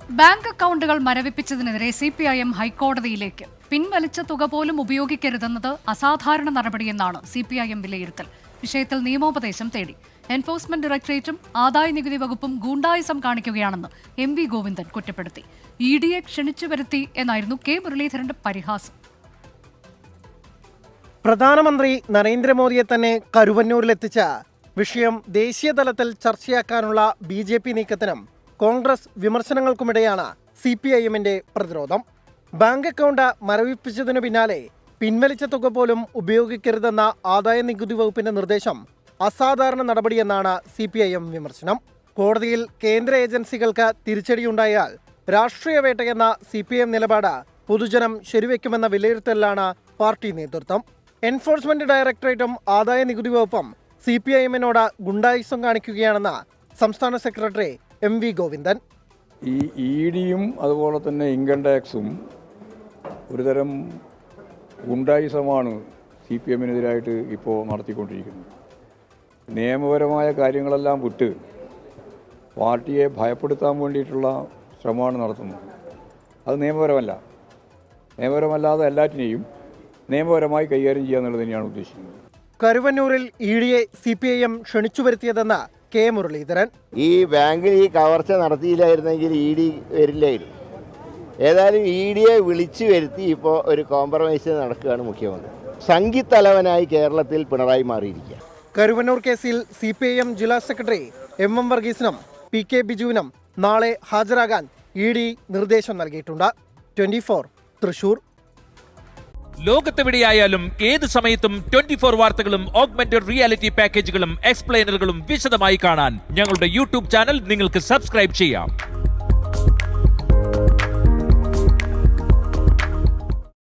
Bank അക്കൗണ്ടുകൾ മരവിപ്പിച്ചതിനെതിരെ CPIM ഹൈക്കോടതിയിലേക്ക്. പിൻവലിച്ച തുക പോലും ഉപയോഗിക്കരുതെന്നത് അസാധാരണ നടപടിയെന്നാണ് CPIM വിലയിരുത്തൽ. വിഷയത്തിൽ നിയമോപദേശം തേടി. എൻഫോഴ്സ്മെന്റ് ഡയറക്ടറേറ്റും ആദായ നികുതി വകുപ്പും ഗൂണ്ടായിസം കാണിക്കുകയാണെന്ന് MV ഗോവിന്ദൻ കുറ്റപ്പെടുത്തി. EDയെ ക്ഷണിച്ചു വരുത്തി എന്നായിരുന്നു K മുരളീധരന്റെ പരിഹാസം. പ്രധാനമന്ത്രി നരേന്ദ്രമോദിയെ തന്നെ കരുവന്നൂരിലെത്തിച്ച വിഷയം ദേശീയ തലത്തിൽ ചർച്ചയാക്കാനുള്ള BJP നീക്കത്തിനും കോൺഗ്രസ് വിമർശനങ്ങൾക്കുമിടെയാണ് CPIMന്റെ പ്രതിരോധം. ബാങ്ക് അക്കൗണ്ട് മരവിപ്പിച്ചതിനു പിന്നാലെ പിൻവലിച്ച തുക പോലും ഉപയോഗിക്കരുതെന്ന ആദായ നികുതി വകുപ്പിന്റെ നിർദ്ദേശം അസാധാരണ നടപടിയെന്നാണ് CPIM വിമർശനം. കോടതിയിൽ കേന്ദ്ര ഏജൻസികൾക്ക് തിരിച്ചടിയുണ്ടായാൽ രാഷ്ട്രീയ വേട്ടയെന്ന CPIM നിലപാട് പൊതുജനം ശരിവെക്കുമെന്ന വിലയിരുത്തലിലാണ് പാർട്ടി നേതൃത്വം. എൻഫോഴ്സ്മെന്റ് ഡയറക്ടറേറ്റും ആദായ നികുതി വകുപ്പും CPIMനോട് ഗുണ്ടായിസം കാണിക്കുകയാണെന്ന് സംസ്ഥാന സെക്രട്ടറി MV ഗോവിന്ദൻ. ഈ EDയും അതുപോലെ തന്നെ ഇൻകം ടാക്സും ഒരുതരം ഗുണ്ടായിസമാണ് CPIMനെതിരായിട്ട് ഇപ്പോൾ നടത്തിക്കൊണ്ടിരിക്കുന്നത്. നിയമപരമായ കാര്യങ്ങളെല്ലാം വിട്ട് പാർട്ടിയെ ഭയപ്പെടുത്താൻ വേണ്ടിയിട്ടുള്ള ശ്രമമാണ് നടത്തുന്നത്. അത് നിയമപരമല്ല. നിയമപരമല്ലാതെ എല്ലാറ്റിനെയും നിയമപരമായി കൈകാര്യം ചെയ്യുക എന്നുള്ളത് തന്നെയാണ് ഉദ്ദേശിക്കുന്നത്. കരുവന്നൂരിൽ EDയെ CPIM ക്ഷണിച്ചു വരുത്തിയതെന്ന് K മുരളീധരൻ. ഈ ബാങ്കിൽ ഈ കവർച്ച നടത്തിയില്ലായിരുന്നെങ്കിൽ ED വരില്ലായിരുന്നു. ഏതായാലും EDയെ വിളിച്ചു വരുത്തി ഇപ്പോൾ ഒരു കോംപ്രമൈസ് നടക്കുകയാണ് മുഖ്യമന്ത്രി. സംഘിത്തലവനായി കേരളത്തിൽ പിണറായി മാറിയിരിക്കുക. കരുവന്നൂർ കേസിൽ CPIM ജില്ലാ സെക്രട്ടറി MM വർഗീസിനും PK ബിജുവിനും നാളെ ഹാജരാകാൻ ED നിർദ്ദേശം നൽകിയിട്ടുണ്ട്. 24 തൃശൂർ. ലോകത്തെവിടെയായാലും ഏത് സമയത്തും 24 വാർത്തകളും ഓഗ്മെന്റഡ് റിയാലിറ്റി പാക്കേജുകളും എക്സ്പ്ലെയിനറുകളും വിശദമായി കാണാൻ ഞങ്ങളുടെ YouTube ചാനൽ നിങ്ങൾക്ക് സബ്സ്ക്രൈബ് ചെയ്യാം.